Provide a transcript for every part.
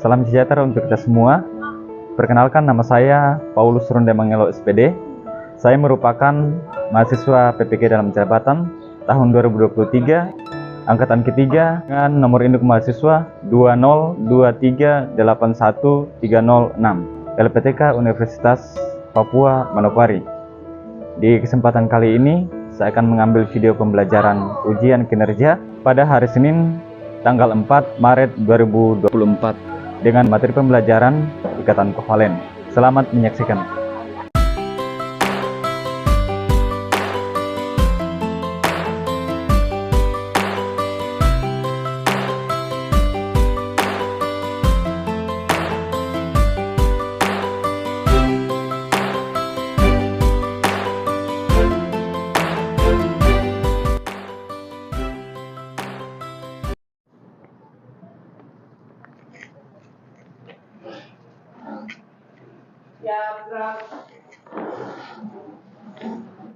Salam sejahtera untuk kita semua. Perkenalkan, nama saya Paulus Ronde Mangelo SPD. Saya merupakan mahasiswa PPK dalam jabatan tahun 2023, angkatan ketiga dengan nomor induk mahasiswa 202381306, LPTK Universitas Papua Manokwari. Di kesempatan kali ini, saya akan mengambil video pembelajaran ujian kinerja pada hari Senin tanggal 4 Maret 2024 dengan materi pembelajaran ikatan kovalen. Selamat menyaksikan.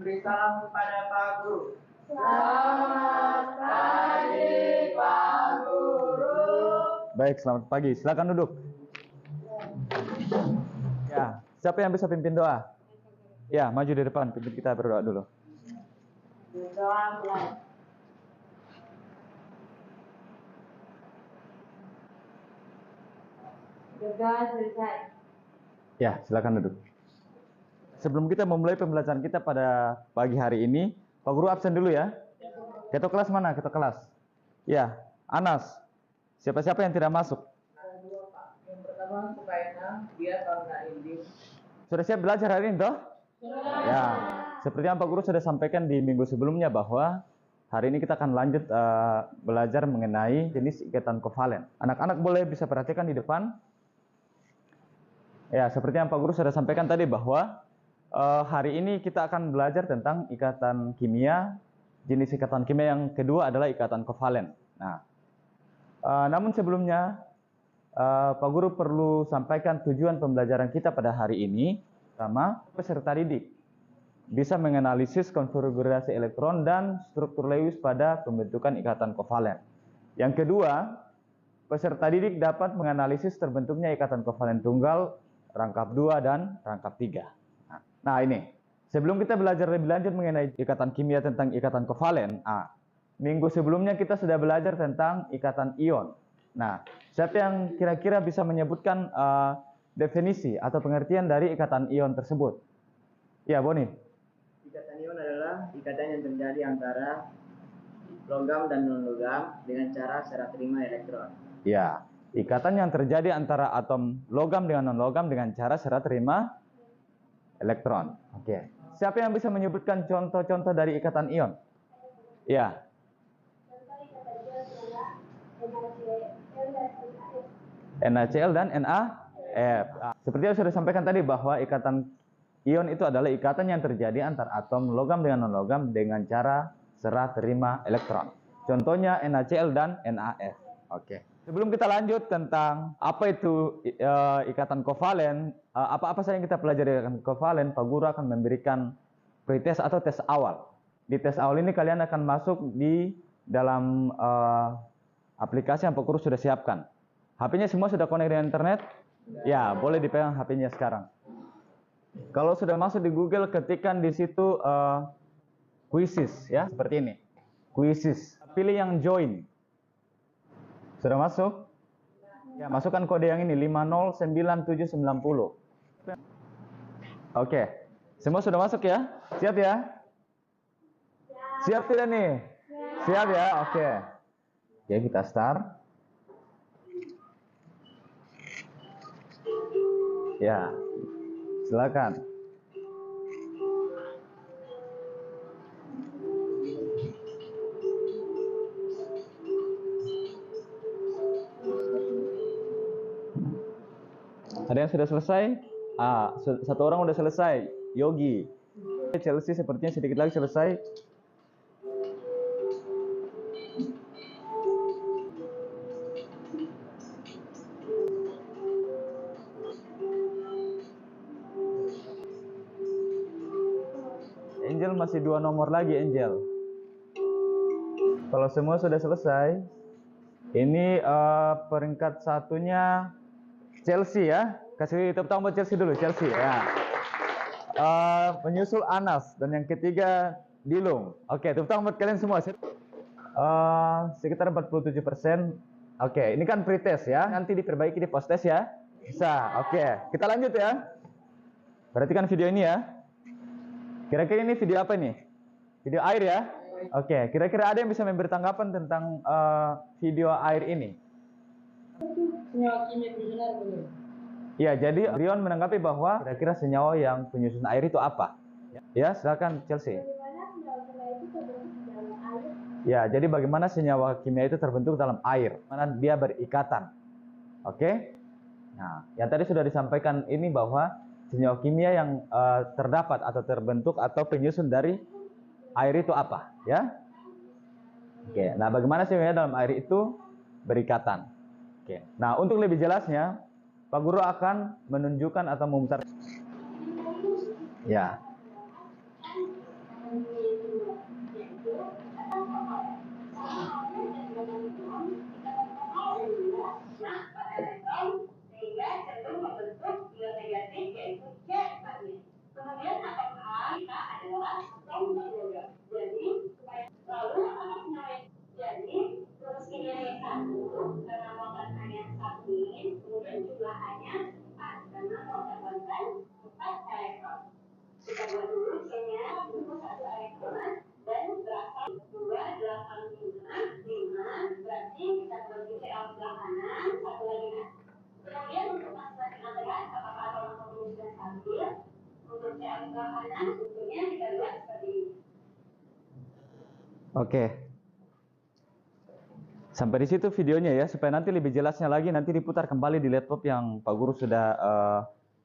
Beri salam kepada Pak Guru. Selamat pagi, Pak Guru. Baik, selamat pagi. Silakan duduk. Ya, siapa yang bisa pimpin doa? Ya, maju di depan. Pimpin kita berdoa dulu. Berdoa mulai. Berdoa selesai. Ya, silakan duduk. Sebelum kita memulai pembelajaran kita pada pagi hari ini, Pak Guru absen dulu ya. Ketua kelas mana? Ketua kelas. Ya, Anas. Siapa-siapa yang tidak masuk? Ada dua, Pak. Yang pertama Sukaina, dia karena ini. Sudah siap belajar hari ini toh? Ya, seperti yang Pak Guru sudah sampaikan di minggu sebelumnya bahwa hari ini kita akan lanjut belajar mengenai jenis ikatan kovalen. Anak-anak boleh bisa perhatikan di depan. Ya, seperti yang Pak Guru sudah sampaikan tadi bahwa hari ini kita akan belajar tentang ikatan kimia. Jenis ikatan kimia yang kedua adalah ikatan kovalen. Nah, namun sebelumnya Pak Guru perlu sampaikan tujuan pembelajaran kita pada hari ini. Pertama, peserta didik bisa menganalisis konfigurasi elektron dan struktur Lewis pada pembentukan ikatan kovalen. Yang kedua, peserta didik dapat menganalisis terbentuknya ikatan kovalen tunggal, rangkap 2 dan rangkap 3. Nah ini, sebelum kita belajar lebih lanjut mengenai ikatan kimia tentang ikatan kovalen, minggu sebelumnya kita sudah belajar tentang ikatan ion. Nah, siapa yang kira-kira bisa menyebutkan definisi atau pengertian dari ikatan ion tersebut? Ya, Boni. Ikatan ion adalah ikatan yang terjadi antara logam dan non-logam dengan cara serah terima elektron. Ya, ikatan yang terjadi antara atom logam dengan non-logam dengan cara serah terima elektron. Oke. Siapa yang bisa menyebutkan contoh-contoh dari ikatan ion? Ya. NaCl dan NaF. Seperti yang sudah sampaikan tadi bahwa ikatan ion itu adalah ikatan yang terjadi antara atom logam dengan non-logam dengan cara serah terima elektron. Contohnya NaCl dan NaF. Oke. Sebelum kita lanjut tentang apa itu ikatan kovalen, apa-apa saja yang kita pelajari ikatan kovalen, Pak Guru akan memberikan pretest atau tes awal. Di tes awal ini kalian akan masuk di dalam aplikasi yang Pak Guru sudah siapkan. HP-nya semua sudah connect dengan internet? Ya, boleh dipegang HP-nya sekarang. Kalau sudah masuk di Google, ketikkan di situ quizzes, ya, seperti ini. Quizzes. Pilih yang join. Sudah masuk? Ya, masukkan kode yang ini 509790. Oke. Semua sudah masuk ya? Siap ya? Siap tidak nih? Siap ya? Oke. Ya, kita start. Ya. Silakan. Ada yang sudah selesai? Satu orang sudah selesai. Yogi. Chelsea sepertinya sedikit lagi selesai. Angel masih 2 nomor lagi, Angel. Kalau semua sudah selesai, ini peringkat satunya Chelsea ya. Kasih tepuk tangan buat Chelsea dulu, Chelsea ya. Menyusul Anas dan yang ketiga Dilung. Oke, tepuk tangan buat kalian semua. Sekitar 47%. Oke, ini kan pretest ya. Nanti diperbaiki di post test ya. Bisa. Oke, kita lanjut ya. Perhatikan video ini ya. Kira-kira ini video apa nih? Video air ya. Oke, kira-kira ada yang bisa memberi tanggapan tentang video air ini? Senyawa kimia benar benar. Ya, jadi Rion menanggapi bahwa kira-kira senyawa yang penyusun air itu apa? Ya, silakan Chelsea. Bagaimana senyawa kimia itu terbentuk dalam air? Ya, jadi bagaimana senyawa kimia itu terbentuk dalam air? Mana dia berikatan? Oke? Nah, yang tadi sudah disampaikan ini bahwa senyawa kimia yang terdapat atau terbentuk atau penyusun dari air itu apa? Ya? Oke, nah bagaimana senyawa dalam air itu berikatan? Oke, nah untuk lebih jelasnya, Pak Guru akan menunjukkan atau memutar. Ya. Oke. Sampai di situ videonya ya, supaya nanti lebih jelasnya lagi nanti diputar kembali di laptop yang Pak Guru sudah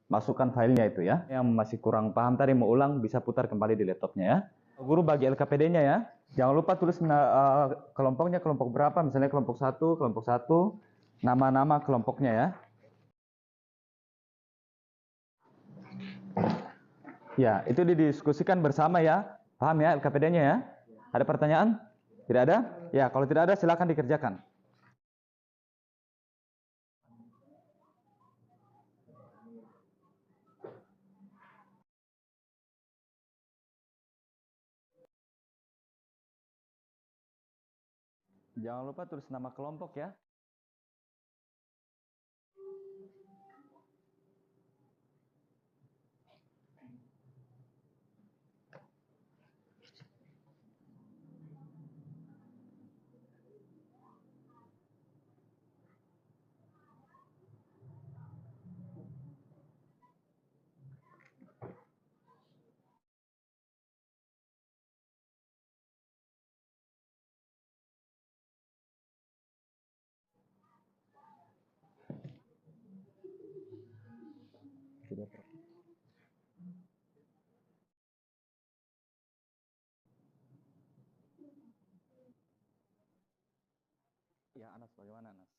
masukkan filenya itu ya. Yang masih kurang paham tadi mau ulang bisa putar kembali di laptopnya ya. Pak Guru bagi LKPD-nya ya. Jangan lupa tulis kelompoknya kelompok berapa, misalnya kelompok 1, nama-nama kelompoknya ya. Ya, itu didiskusikan bersama ya. Paham ya LKPD-nya ya? Ada pertanyaan? Tidak ada? Ya, kalau tidak ada silakan dikerjakan. Jangan lupa tulis nama kelompok ya. Ya, Anas, bagaimana Anas?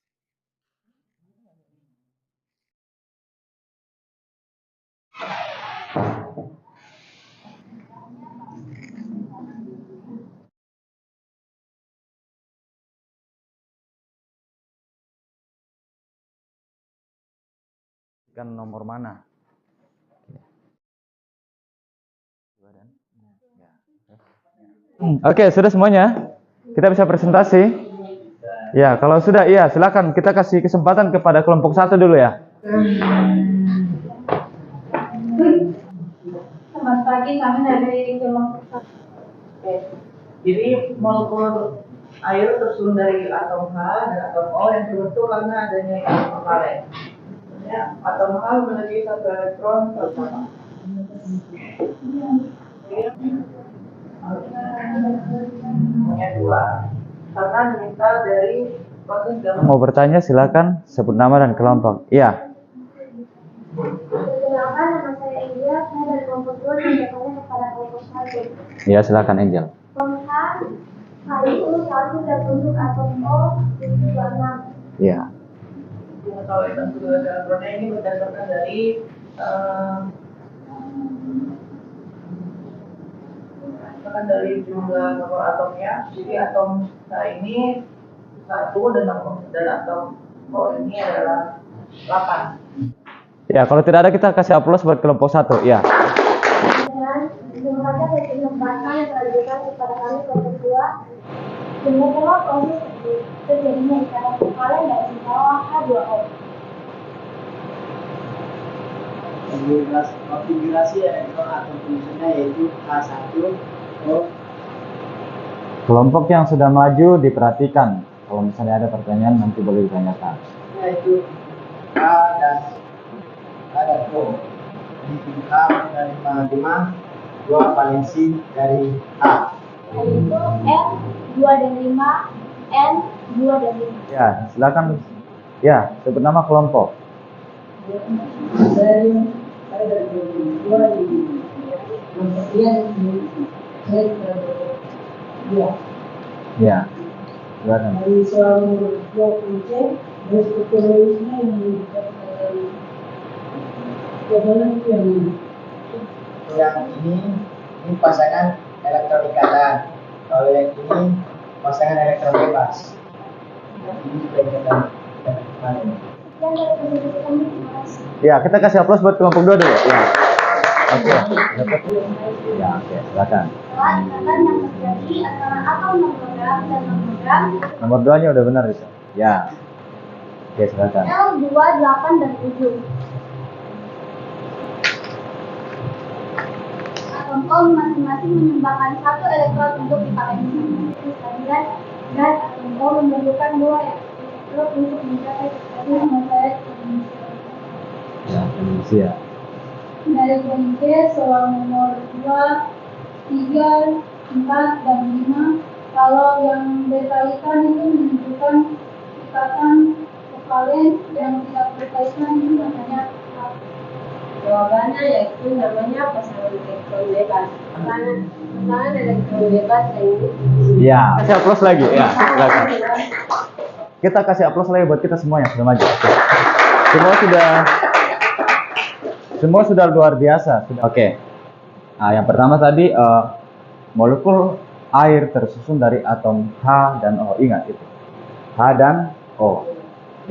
Kan nomor mana? Oke, sudah semuanya? Kita bisa presentasi? Ya, kalau sudah, iya silakan kita kasih kesempatan kepada kelompok 1 dulu ya. Selamat pagi, kami dari kelompok 1. Jadi molekul air tersusun dari atom H dan atom O yang terbentuk karena adanya atom valen. Ya, atom H memiliki 1 elektron pertama. Punya 2 karena diminta dari proses gamma. Mau bertanya silakan sebut nama dan kelompok. Iya. Perkenalkan, nama saya India, saya dari kelompok 2 dan bertanya kepada kelompok 1. Iya, silakan Angel. Kelompok hari itu selalu terbentuk atom O itu 26. Iya. Mengetahui bentuk elektronnya ini berdasarkan dari jumlah nomor atomnya. Jadi atom H ini 1 dan atom O ini adalah 8. Ya, kalau tidak ada kita kasih aplaus buat kelompok 1. Ya. Dan terima kasih atas kesempatan yang telah diberikan kepada kami kelompok 2. Demikianlah proses terjadinya ikatan kovalen dari senyawa H2O. Konfigurasi elektron atom penyusunnya yaitu H1O. Kelompok yang sudah maju diperhatikan. Kalau misalnya ada pertanyaan nanti boleh ditanyakan. Yaitu H dan O. Jadi H menerima 5, 2 valensi dari H. Yaitu N 2 dan 5, N 2 dan 5. Ya, silakan. Ya, sebut nama kelompok. Ya, silakan. Yang ini pasangan elektron ikatan. Kalau yang ini pasangan elektron bebas. Ini sudah ikatan kemarin. Dan dari pendidikan kami, terima kasih. Ya, kita kasih aplaus buat kelompok 2 dulu. Ya. Oke. Ya, oke, silakan. Setelah ikatan yang terjadi antara atom non-logam dan non-logam Nomor 2-nya udah benar bisa. Ya. Oke, silakan. L 2, 8 dan 7. Atom O masing-masing menyumbangkan 1 elektron untuk divalensi dan atom O memerlukan 2 elektron untuk mencapai kecepatan masa Ya, Indonesia. dari bentuk soal nomor 2, 3, 4, dan 5. Kalau yang berkaitan itu menunjukkan ikatan kovalen yang tidak berkaitan itu namanya apa? Jawabannya yaitu namanya pasangan elektron bebas. Pasangan elektron bebas yang ini. Ya, kasih aplaus lagi. Ya, silakan. Kita kasih aplaus lagi buat kita semua yang sudah maju. Oke. Semua sudah luar biasa. Oke. Nah, yang pertama tadi molekul air tersusun dari atom H dan O. Ingat itu. H dan O.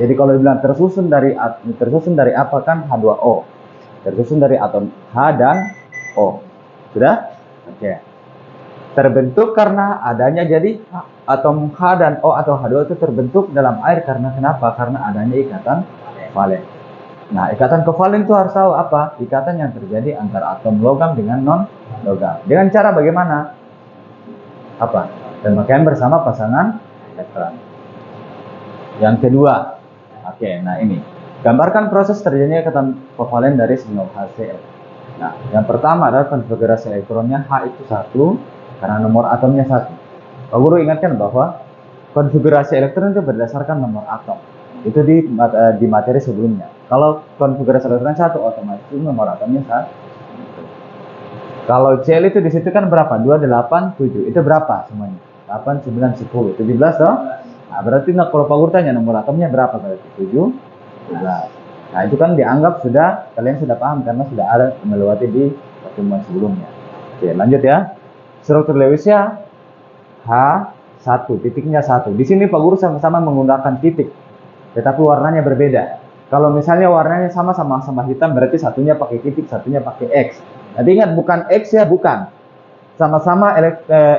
Jadi kalau dibilang tersusun dari apa kan H2O. Tersusun dari atom H dan O. Sudah? Oke. Terbentuk karena adanya jadi atom H dan O atau H2O itu terbentuk dalam air karena kenapa? Karena adanya ikatan kovalen. Nah, ikatan kovalen itu harus tahu apa? Ikatan yang terjadi antara atom logam dengan non-logam. Dengan cara bagaimana? Apa? Pemakaian bersama pasangan elektron. Yang kedua, oke, nah ini. Gambarkan proses terjadinya ikatan kovalen dari senyawa HCl. Nah, yang pertama adalah konfigurasi elektronnya H itu 1, karena nomor atomnya 1. Pak Guru ingatkan bahwa konfigurasi elektron itu berdasarkan nomor atom. Itu di materi sebelumnya. Kalau konfigurasi elektron 1 otomatis nomor atomnya 1. Kalau Cl itu di situ kan berapa? 2, 8, 7. Itu berapa semuanya? 8, 9, 10. 17 toh? Nah, berarti kalau Pak Guru tanya nomor atomnya berapa berarti? 7, 11. Nah, itu kan dianggap kalian sudah paham karena sudah ada melewati di pertemuan sebelumnya. Oke, lanjut ya. Struktur Lewisnya H1, titiknya 1. Di sini Pak Guru sama-sama menggunakan titik, tetapi warnanya berbeda. Kalau misalnya warnanya sama-sama hitam, berarti satunya pakai titik, satunya pakai X. Tapi ingat, bukan X ya, bukan. Sama-sama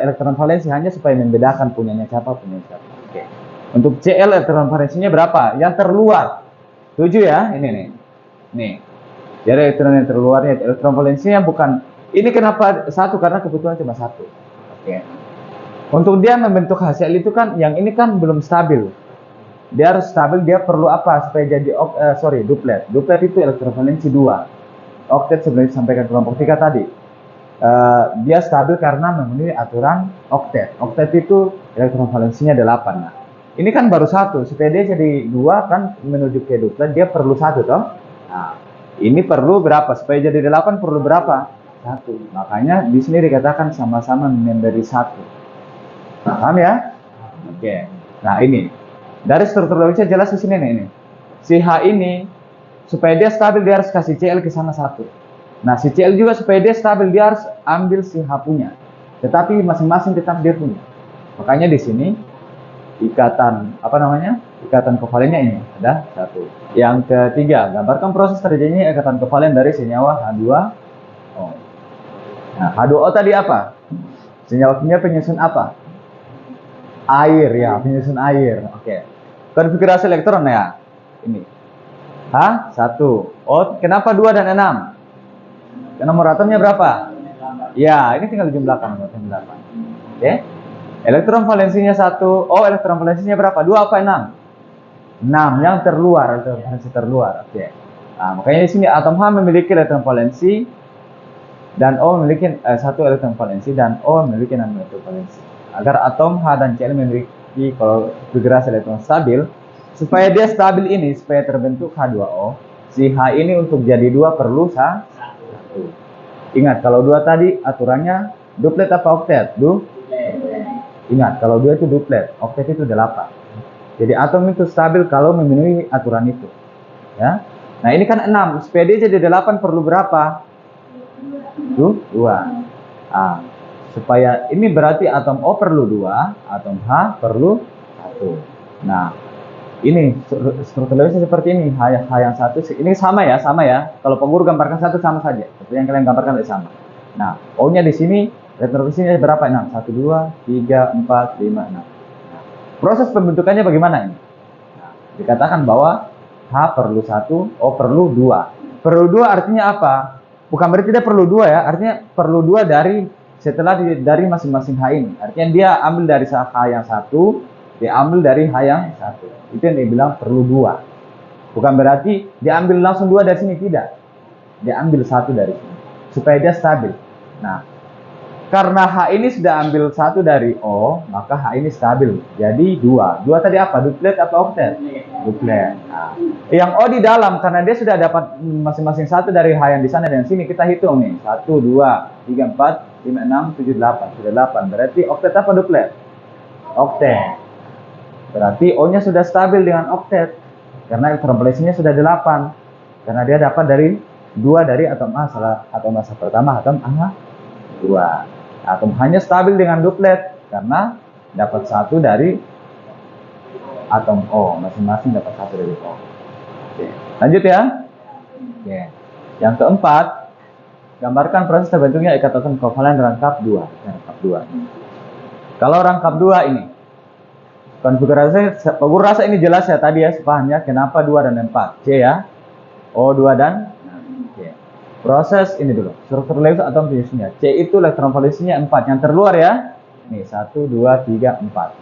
elektron valensi, hanya supaya membedakan punyanya siapa. Oke. Untuk Cl elektron valensinya berapa? Yang terluar 7 ya, ini nih. Nih. Jadi elektron yang terluarnya elektron valensinya bukan. Ini kenapa 1? Karena kebetulan cuma 1. Oke. Untuk dia membentuk HCl itu kan, yang ini kan belum stabil. Dia harus stabil, dia perlu apa supaya jadi duplet. Duplet itu elektron valensi 2. Oktet sebenarnya disampaikan kelompok 3 tadi. Dia stabil karena memenuhi aturan oktet. Oktet itu elektron valensinya 8. Nah, ini kan baru 1, supaya dia jadi 2 kan menuju ke duplet dia perlu 1 toh. Nah, ini perlu berapa? Supaya jadi 8 perlu berapa? 1. Makanya di sini dikatakan sama-sama memberi 1. Paham ya? Oke. Nah, ini. Dari struktur Lewisnya jelas di sini nih ini. Si H ini supaya dia stabil dia harus kasih Cl ke sana 1. Nah, si Cl juga supaya dia stabil dia harus ambil si H punya. Tetapi masing-masing tetap dia punya. Makanya di sini ikatan apa namanya? Ikatan kovalennya ini ada 1. Yang ketiga, gambarkan proses terjadinya ikatan kovalen dari senyawa H2O. Nah, H2O tadi apa? Senyawa kimia penyusun apa? Air ya, penyusun air. Oke. Konfigurasi elektron ya. Ini. H1. Oh, kenapa 2 dan 6? Karena nomor atomnya berapa? Ya, ini tinggal dijumlahkan. Oke. Elektron valensinya 1. Oh, elektron valensinya berapa? 2 apa 6? 6 yang terluar, elektron valensi terluar. Oke. Nah, makanya di sini atom H memiliki elektron valensi dan O memiliki 1 elektron valensi dan O memiliki 6 elektron valensi. Agar atom H dan Cl memiliki konfigurasi elektron stabil, supaya dia stabil ini, supaya terbentuk H2O, si H ini untuk jadi 2 perlu 1. Ingat, kalau 2 tadi aturannya duplet apa oktet? Ingat, kalau 2 itu duplet, oktet itu 8. Jadi atom itu stabil kalau memenuhi aturan itu. Ya. Nah, ini kan 6, supaya dia jadi 8 perlu berapa? 2. Nah, supaya ini berarti atom O perlu 2, atom H perlu 1. Nah, ini strukturnya seperti ini. H yang 1, ini sama ya. Kalau pengguru gambarkan 1 sama saja. Seperti yang kalian gambarkan sama. Nah, O-nya di sini, elektron berapa? 6. 1, 2, 3, 4, 5, 6. Nah, proses pembentukannya bagaimana ini? Nah, dikatakan bahwa H perlu 1, O perlu 2. Perlu 2 artinya apa? Bukan berarti dia perlu 2 ya. Artinya perlu 2 dari masing-masing H ini. Artinya dia ambil dari H yang 1, dia ambil dari H yang 1. Itu yang dibilang perlu 2. Bukan berarti dia ambil langsung 2 dari sini, tidak. Dia ambil 1 dari sini supaya dia stabil. Nah, karena H ini sudah ambil 1 dari O, maka H ini stabil. Jadi 2. 2 tadi apa? Duplet apa oktet? Duplet. Nah, yang O di dalam, karena dia sudah dapat masing-masing 1 dari H yang di sana dan sini, kita hitung nih. 1, 2, 3, 4, 5, 6, 7, 8. Sudah 8. Berarti oktet apa duplet? Oktet. Berarti O-nya sudah stabil dengan oktet. Karena elektron valensinya sudah 8. Karena dia dapat dari 2 dari atom A, atom massa pertama, atom A2. Atom H-nya stabil dengan duplet karena dapat 1 dari atom O, masing-masing dapat 1 dari O. Oke. Lanjut ya. Oke. Yang keempat, gambarkan proses terbentuknya ikatan kovalen rangkap 2. Kalau rangkap 2 ini, konfigurasi, pengguru rasa ini jelas ya tadi ya, sepahamnya kenapa 2 dan 4. C ya. O2 dan C. Proses ini dulu, struktur Lewis atom penyusunnya. C itu elektron valensinya 4, yang terluar ya. Nih 1, 2, 3, 4.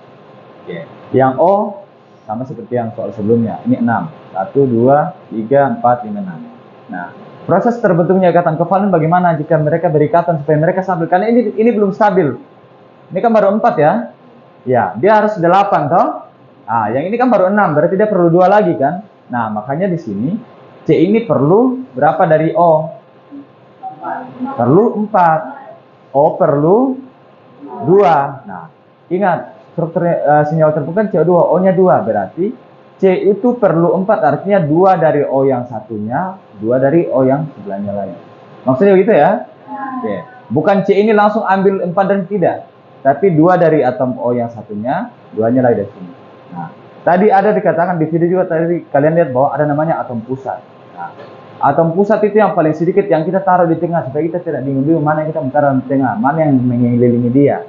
Oke. Yang O sama seperti yang soal sebelumnya. Ini 6. 1, 2, 3, 4, 5, 6. Nah, proses terbentuknya ikatan kovalen bagaimana jika mereka berikatan supaya mereka stabil? Karena ini belum stabil. Ini kan baru 4 ya. Ya, dia harus 8 toh. Ah, yang ini kan baru 6, berarti dia perlu 2 lagi kan? Nah, makanya di sini C ini perlu berapa dari O? Perlu 4. O perlu 2. Nah, ingat struktur senyawa terbuka CO2, O-nya 2, berarti C itu perlu 4, artinya 2 dari O yang satunya, 2 dari O yang sebelahnya lain. Maksudnya begitu ya? Oke. Bukan C ini langsung ambil 4 dan tidak, tapi 2 dari atom O yang satunya, 2-nya lagi dari sini. Nah, tadi ada dikatakan di video juga tadi kalian lihat bahwa ada namanya atom pusat. Nah, atom pusat itu yang paling sedikit yang kita taruh di tengah supaya kita tidak bingung mana yang kita taruh di tengah, mana yang mengelilingi dia.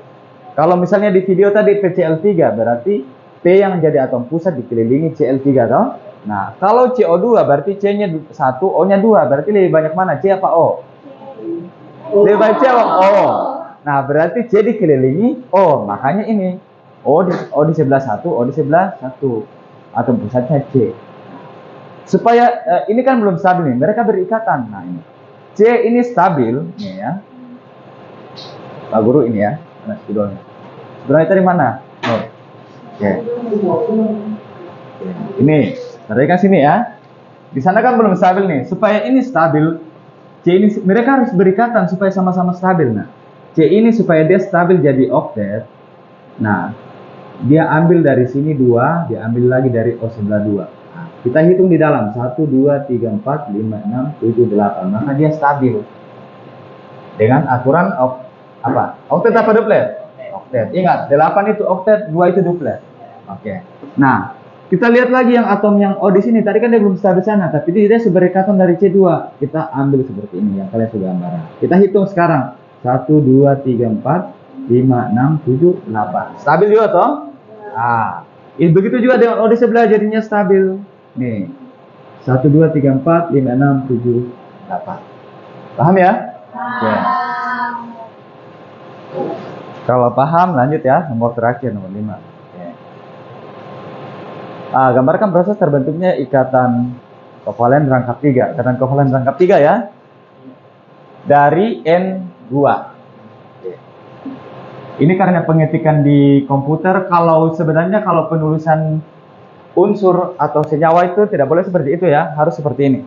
Kalau misalnya di video tadi PCl3 berarti P yang jadi atom pusat dikelilingi Cl3 toh. Nah, kalau CO2 berarti C-nya 1, O-nya 2, berarti lebih banyak mana? C apa O? Lebih banyak C apa O? Nah, berarti C dikelilingi O, makanya ini O di sebelah 1, O di sebelah 1. Atom pusatnya C. Supaya ini kan belum stabil nih, mereka berikatan. Nah, ini C ini stabil nih ya. Pak Guru ini ya, mana spidolnya? Spidolnya tadi mana? Oh. Oke. Ini, perhatikan sini ya. Di sana kan belum stabil nih. Supaya ini stabil, C ini mereka harus berikatan supaya sama-sama stabil. Nah, C ini supaya dia stabil jadi oktet. Nah, dia ambil dari sini 2, dia ambil lagi dari O sebelah 2. Kita hitung di dalam 1, 2, 3, 4, 5, 6, 7, 8. Maka dia stabil. Dengan aturan apa? Oktet apa duplet? Oktet. Ingat, 8 itu oktet, 2 itu duplet. Oke. Nah, kita lihat lagi yang atom yang O di sini. Tadi kan dia belum stabil sana, tapi dia sudah ikatan dari C2. Kita ambil seperti ini yang kalian sudah gambaran. Kita hitung sekarang. 1, 2, 3, 4, 5, 6, 7, 8. Stabil juga toh? Ah, begitu juga dengan O di sebelah jadinya stabil. Nih. 1, 2, 3, 4, 5, 6, 7, 8. Paham ya? Oke. Kalau paham lanjut ya, nomor terakhir nomor 5. Oke. Gambarkan proses terbentuknya ikatan kovalen rangkap 3. Ikatan kovalen rangkap 3 ya. Dari N2. Oke. Ini karena pengetikan di komputer, sebenarnya kalau penulisan unsur atau senyawa itu tidak boleh seperti itu ya, harus seperti ini.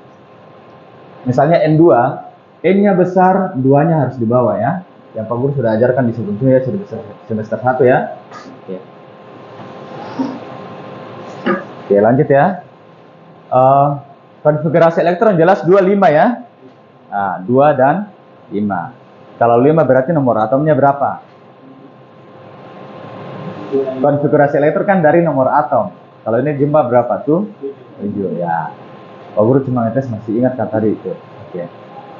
Misalnya N2, N-nya besar, 2-nya harus di bawah ya. Yang Pak Guru sudah ajarkan di sebelumnya semester 1 ya. Oke. Oke, lanjut ya. Konfigurasi elektron jelas 25 ya. Nah, 2 dan 5. Kalau 5 berarti nomor atomnya berapa? Konfigurasi elektron kan dari nomor atom. Kalau ini jumlah berapa tuh? 7 ya. Pak Guru cuma ngetes, masih ingat kan tadi itu. Oke.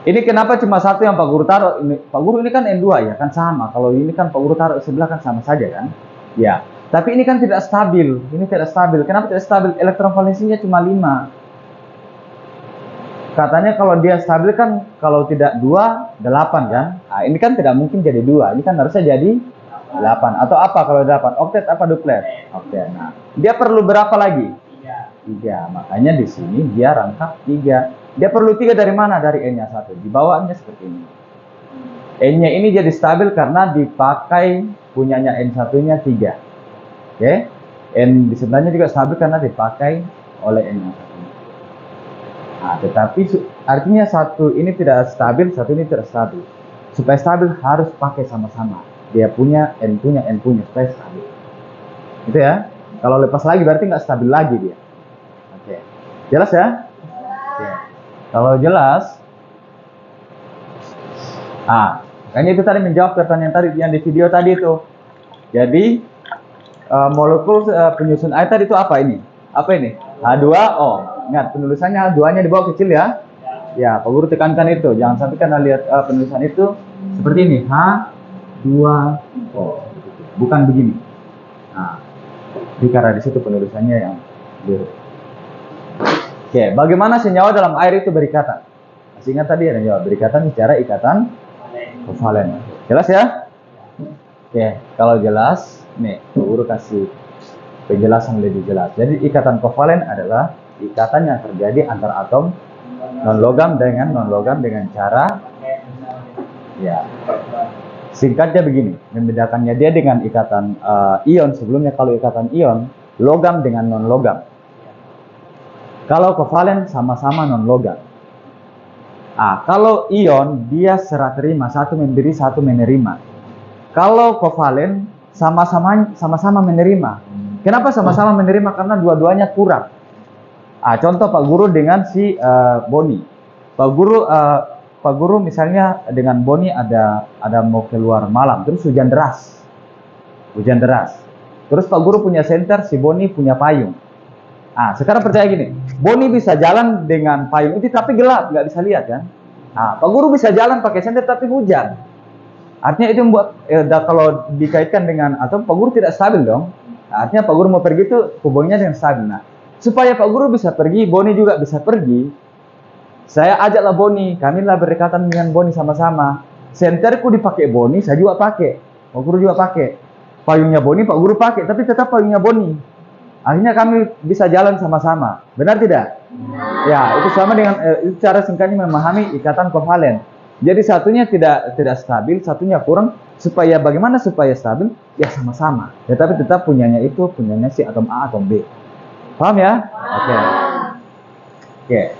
Ini kenapa cuma satu yang Pak Guru taruh? Pak Guru ini kan N2 ya, kan sama. Kalau ini kan Pak Guru taruh sebelah kan sama saja kan? Ya. Tapi ini kan tidak stabil. Ini tidak stabil. Kenapa tidak stabil? Elektron valensinya cuma 5. Katanya kalau dia stabil kan kalau tidak 2, 8 kan? Nah, ini kan tidak mungkin jadi 2. Ini kan harusnya jadi 8. Atau apa kalau 8? Oktet apa duplet? Oktet. Nah, dia perlu berapa lagi? 3. Makanya di sini dia rangkap 3. Dia perlu 3 dari mana? Dari N-nya 1. Di bawahnya seperti ini. N-nya ini jadi stabil karena dipakai punyanya N1-nya 3. Oke. N di sebelahnya juga stabil karena dipakai oleh N-nya 1. Nah, tetapi artinya satu ini tidak stabil, satu ini tidak stabil. Supaya stabil harus pakai sama-sama. Dia punya, N punya, supaya stabil. Gitu ya. Kalau lepas lagi berarti nggak stabil lagi dia. Oke. Jelas ya? Oke. Kalau jelas, makanya itu tadi menjawab pertanyaan tadi yang di video tadi itu. Jadi molekul penyusun air tadi itu apa ini? Apa ini? H2O. Ingat penulisannya H2-nya di bawah kecil ya. Ya, Pak Guru tekankan itu. Jangan sampai karena lihat penulisan itu seperti ini, H2O. Bukan begini. Nah, karena di situ penulisannya yang biru. Oke, bagaimana senyawa dalam air itu berikatan? Masih ingat tadi ya, berikatan secara ikatan kovalen. Jelas ya? Oke, kalau jelas, nih, Guru kasih penjelasan lebih jelas. Jadi ikatan kovalen adalah ikatan yang terjadi antara atom non-logam dengan cara, ya, singkatnya begini, membedakannya dia dengan ikatan ion sebelumnya. Kalau ikatan ion, logam dengan non-logam. Kalau kovalen sama-sama non-logam. Kalau ion dia serah terima, satu memberi, satu menerima. Kalau kovalen sama-sama menerima. Kenapa sama-sama menerima? Karena dua-duanya kurang. Contoh Pak Guru dengan si Boni. Pak Guru misalnya dengan Boni ada mau keluar malam, terus hujan deras. Terus Pak Guru punya senter, si Boni punya payung. Sekarang percaya gini, Boni bisa jalan dengan payung itu tapi gelap, nggak bisa lihat kan? Pak Guru bisa jalan pakai senter tapi hujan. Artinya itu membuat kalau dikaitkan dengan atom, Pak Guru tidak stabil dong. Artinya Pak Guru mau pergi itu hubungannya dengan stabil. Nah, supaya Pak Guru bisa pergi, Boni juga bisa pergi. Saya ajaklah Boni, kamilah berdekatan dengan Boni sama-sama. Senterku dipakai Boni, saya juga pakai. Pak Guru juga pakai. Payungnya Boni, Pak Guru pakai, tapi tetap payungnya Boni. Akhirnya kami bisa jalan sama-sama. Benar tidak? Ya, itu sama dengan itu cara singkatnya memahami ikatan kovalen. Jadi satunya tidak stabil, satunya kurang. Supaya bagaimana supaya stabil? Ya sama-sama. Tetapi tetap punyanya si atom A, atom B. Paham ya? Oke.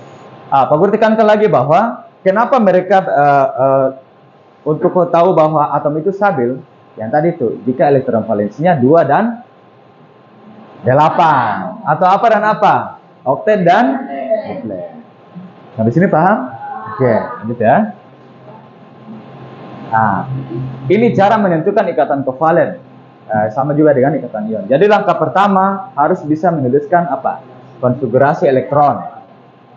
Pak Guru tekankan lagi bahwa kenapa mereka untuk tahu bahwa atom itu stabil, yang tadi itu jika elektron valensinya 2 dan 8 atau apa dan apa? Oktet dan duplet. Sampai sini paham? Oke, lanjut ya. Ini cara menentukan ikatan kovalen. sama juga dengan ikatan ion. Jadi langkah pertama harus bisa menuliskan apa? Konfigurasi elektron.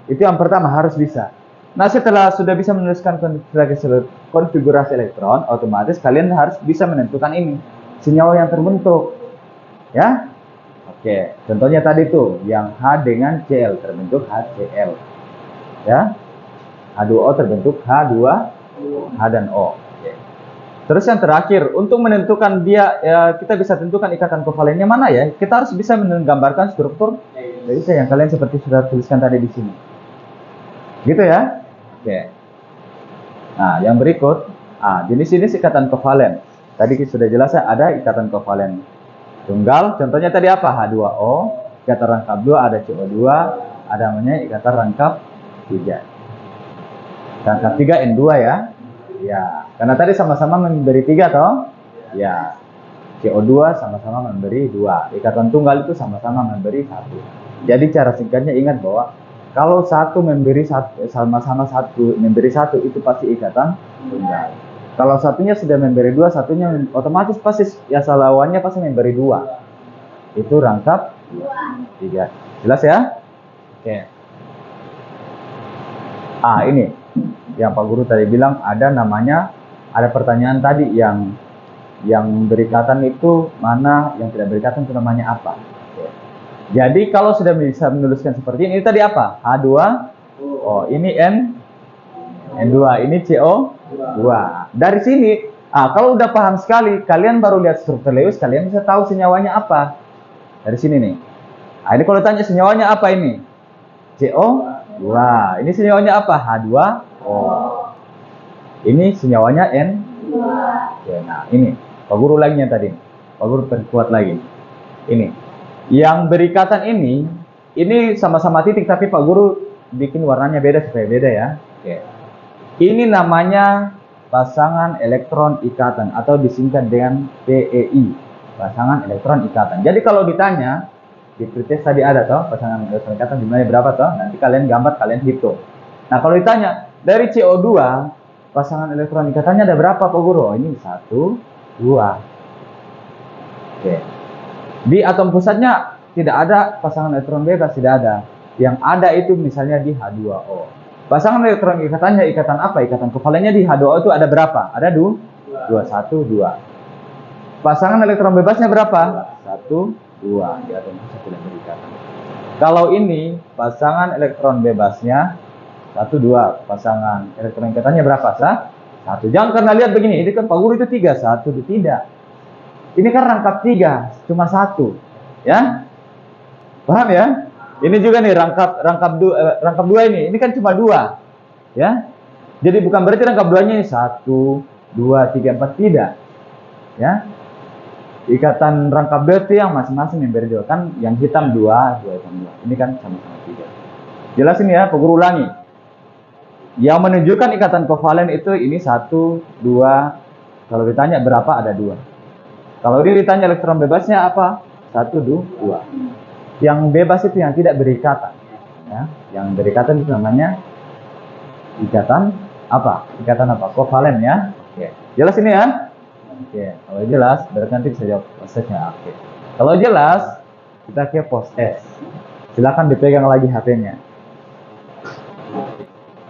Itu yang pertama harus bisa. Nah, setelah sudah bisa menuliskan konfigurasi elektron, otomatis kalian harus bisa menentukan ini senyawa yang terbentuk. Ya. Oke, contohnya tadi tuh yang H dengan Cl terbentuk HCl. Ya. H2O terbentuk H2 H dan O. Oke. Terus yang terakhir, untuk menentukan dia kita bisa tentukan ikatan kovalennya mana ya? Kita harus bisa menggambarkan struktur yang kalian seperti sudah tuliskan tadi di sini. Gitu ya. Oke. Nah, yang berikut, jenis-jenis ikatan kovalen. Tadi sudah jelas ya, ada ikatan kovalen tunggal. Contohnya tadi apa? H2O. Ikatan rangkap 2 ada CO2. Ada namanya ikatan rangkap 3. Rangkap 3 N2 ya. Ya, karena tadi sama-sama memberi 3 toh. Ya. CO2 sama-sama memberi 2. Ikatan tunggal itu sama-sama memberi 1. Jadi cara singkatnya ingat bahwa kalau satu memberi sama-sama satu memberi 1 itu pasti ikatan tunggal. Kalau satunya sudah memberi 2, satunya otomatis pasti ya lawannya pasti memberi 2. Itu rangkap 3. Jelas ya? Oke. Ini yang Pak Guru tadi bilang ada pertanyaan tadi yang berikatan itu mana, yang tidak berikatan itu namanya apa. Jadi kalau sudah bisa menuliskan seperti ini tadi apa? H2, ini N2, ini CO2. Dari sini, kalau udah paham sekali, kalian baru lihat struktur Lewis, kalian bisa tahu senyawanya apa. Dari sini nih. Ini kalau tanya senyawanya apa ini? CO2. Ini senyawanya apa? H2O. Ini senyawanya N2. Oke, nah ini Pak Guru lagi yang tadi. Pak Guru perkuat lagi. Ini. Yang berikatan ini sama-sama titik, tapi Pak Guru bikin warnanya beda supaya beda ya. Oke. Ini namanya pasangan elektron ikatan atau disingkat dengan PEI, pasangan elektron ikatan. Jadi kalau ditanya di pretest tadi ada toh pasangan elektron ikatan jumlahnya berapa toh? Nanti kalian gambar, kalian hitung. Nah, kalau ditanya dari CO2 pasangan elektron ikatannya ada berapa Pak Guru? Ini 1, 2. Oke. Di atom pusatnya tidak ada pasangan elektron bebas, tidak ada. Yang ada itu misalnya di H2O. Pasangan elektron ikatannya ikatan apa? Ikatan kovalennya di H2O itu ada berapa? Ada 2, 1, 2. Pasangan elektron bebasnya berapa? 1, 2. Di atom pusat tidak berikatan. Kalau ini pasangan elektron bebasnya 1, 2. Pasangan elektron ikatannya berapa? 1. Jangan karena lihat begini, ini kan Pak Guru itu 3, 1 itu tidak. Ini kan rangkap 3, cuma 1, ya, paham ya? Ini juga nih rangkap 2 ini kan cuma 2, ya. Jadi bukan berarti rangkap 2-nya ini 1, 2, 3, 4 tidak, ya. Ikatan rangkap 2 itu yang masing-masing memberi 2 kan, yang hitam 2, hitam 2. Ini kan sama-sama 3. Jelas ini ya, Pak Guru ulangi. Yang menunjukkan ikatan kovalen itu ini 1, 2. Kalau ditanya berapa ada 2. Kalau dia ditanya elektron bebasnya apa? 1, 2. Yang bebas itu yang tidak berikatan. Ya. Yang berikatan itu namanya ikatan apa? Ikatan apa? Kovalen ya. Oke. Jelas ini ya? Oke. Kalau jelas, berarti nanti bisa jawab prosesnya. Oke. Kalau jelas, kita ke post S. Silakan dipegang lagi HP-nya.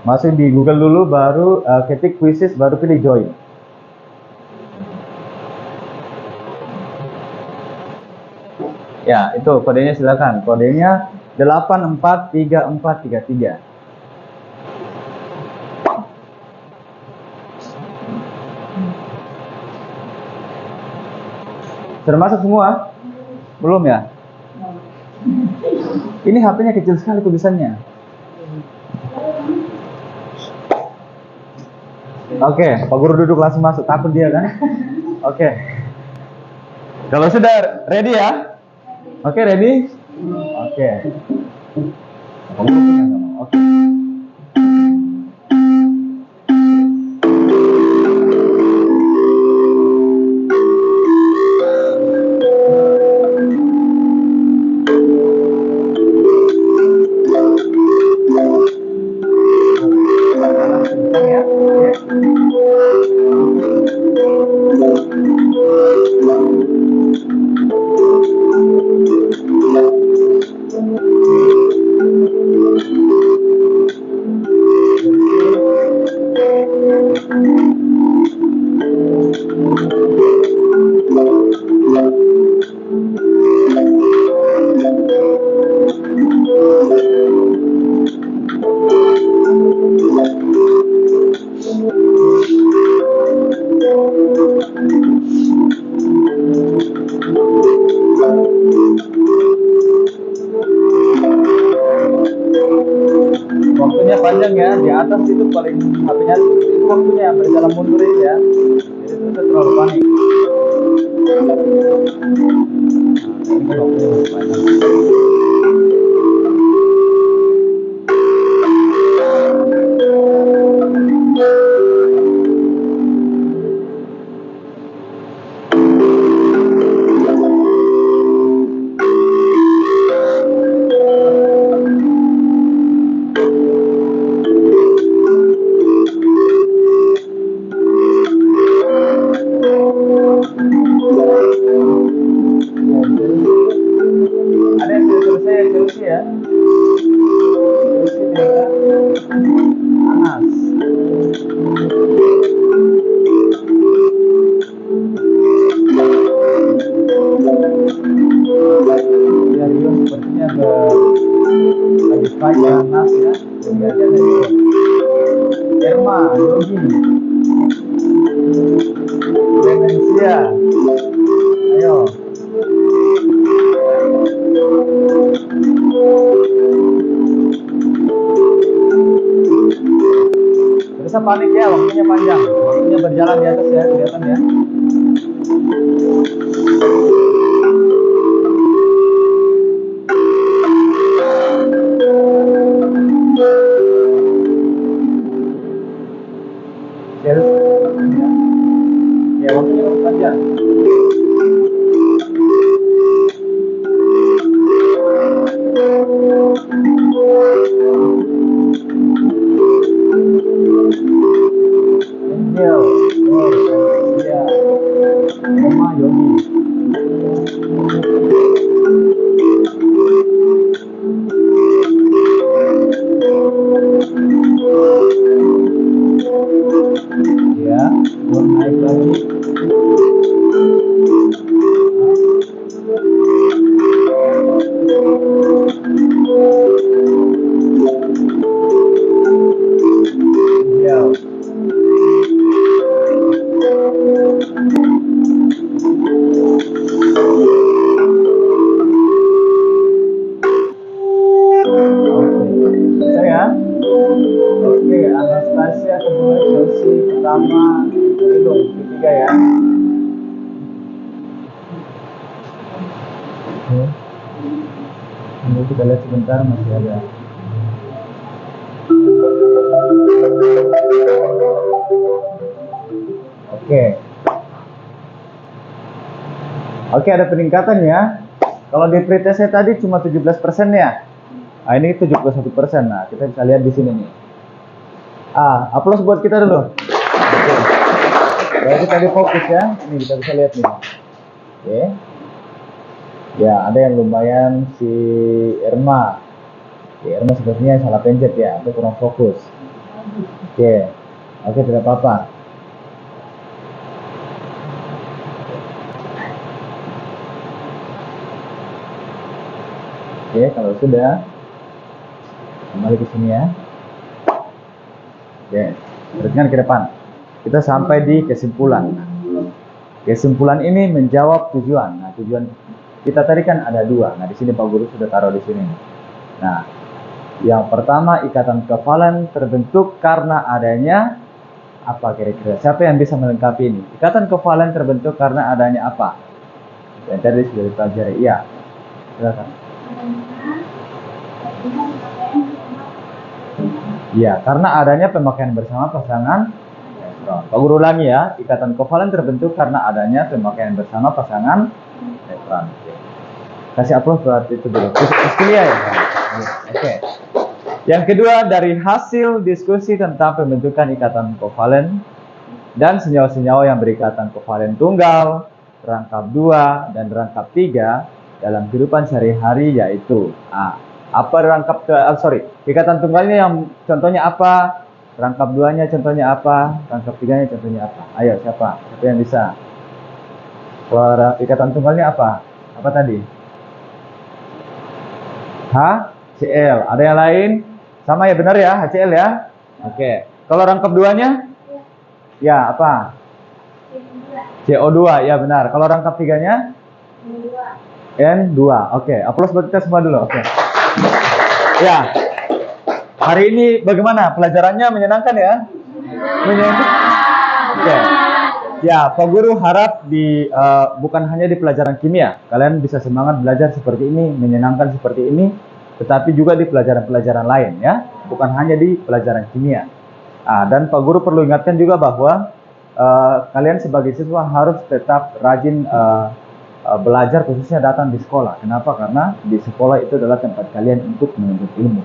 Masuk di Google dulu, baru ketik quizzes, baru pilih join. Ya, itu kodenya silakan. Kodenya 843433. Sudah masuk semua? Belum ya? Ini HP-nya kecil sekali tulisannya. Oke, Pak Guru duduk langsung masuk. Takut dia kan? Oke. Kalau sudah ready ya? Oke, ready? Oke. Oke. ya, di atas itu paling HP-nya itu waktunya berjalan mundur ini ya. Jadi itu terlalu panik. Nah, ini kan waktunya masih panjang. Ada yang sudah selesai Chelsea ya? Chelsea dengan Anas. Ya Rio sepertinya lagi fight dengan Anas ya. Lihat ada Rio. Irma, Yogi, Demensia. Ayo. Bisa panik ya, waktunya panjang. Waktunya berjalan di atas ya, kelihatan ya. Ya, waktunya masih panjang. Angel, ya, Oma Yogi. Ya, naik lagi. Ya. Saya, oke, Anastasia kedua, Chelsea pertama, Ridho ketiga ya. Oke, ini kita lihat sebentar masih ada. Oke, ada peningkatan ya. Kalau di pretestnya tadi cuma 17% ya. Nah, ini 71%. Nah, kita bisa lihat di sini nih. Aplaus buat kita dulu. Oke. Berarti tadi fokus ya. Ini kita bisa lihat nih. Oke. Ya, ada yang lumayan si Irma. Irma sepertinya salah pencet ya, atau kurang fokus. Oke. Oke, tidak apa-apa. Oke, kalau sudah kembali ke sini ya. Oke, teruskan ke depan. Kita sampai di kesimpulan. Kesimpulan ini menjawab tujuan. Nah, tujuan kita tadi kan ada dua. Nah, di sini Pak Guru sudah taruh di sini. Nah, yang pertama ikatan kevalen terbentuk karena adanya apa kira-kira? Siapa yang bisa melengkapi ini? Ikatan kevalen terbentuk karena adanya apa? Yang tadi sudah dipelajari. Iya. Silakan. Iya, karena adanya pemakaian bersama pasangan neutron. Pak Guru ulangi ya, ikatan kovalen terbentuk karena adanya pemakaian bersama pasangan neutron. Kasih aplaus buat itu dulu. Kuliah ya. Oke. Yang kedua, dari hasil diskusi tentang pembentukan ikatan kovalen dan senyawa-senyawa yang berikatan kovalen tunggal, rangkap 2 dan rangkap 3 dalam kehidupan sehari-hari yaitu apa rangkap ikatan tunggalnya yang contohnya apa, rangkap 2-nya contohnya apa, rangkap 3-nya contohnya apa. Ayo siapa yang bisa? Kalau ikatan tunggalnya apa tadi? HCl. Ada yang lain? Sama ya, benar ya, HCl ya. Oke. Kalau rangkap 2-nya? Ya, apa? CO2, ya benar. Kalau rangkap 3-nya? N2. Oke, aplaus buat kita semua dulu. Oke. Ya. Hari ini bagaimana? Pelajarannya menyenangkan ya? Menyenangkan. Oke. Ya, Pak Guru harap bukan hanya di pelajaran kimia, kalian bisa semangat belajar seperti ini, menyenangkan seperti ini, tetapi juga di pelajaran-pelajaran lain ya, bukan hanya di pelajaran kimia. Dan Pak Guru perlu ingatkan juga bahwa kalian sebagai siswa harus tetap rajin belajar, khususnya datang di sekolah. Kenapa? Karena di sekolah itu adalah tempat kalian untuk menuntut ilmu.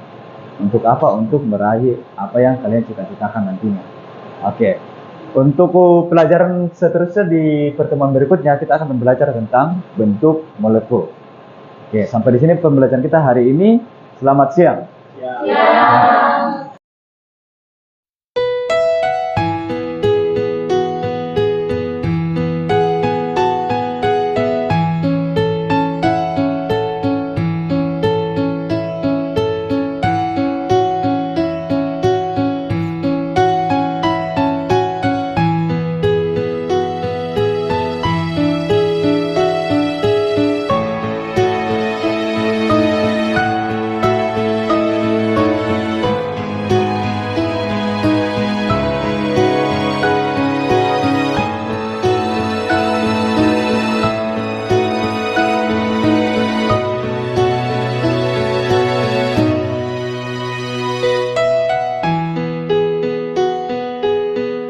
Untuk apa? Untuk meraih apa yang kalian cita-citakan nantinya. Oke. Untuk pelajaran seterusnya di pertemuan berikutnya kita akan belajar tentang bentuk molekul. Oke, sampai di sini pembelajaran kita hari ini. Selamat siang. Ya.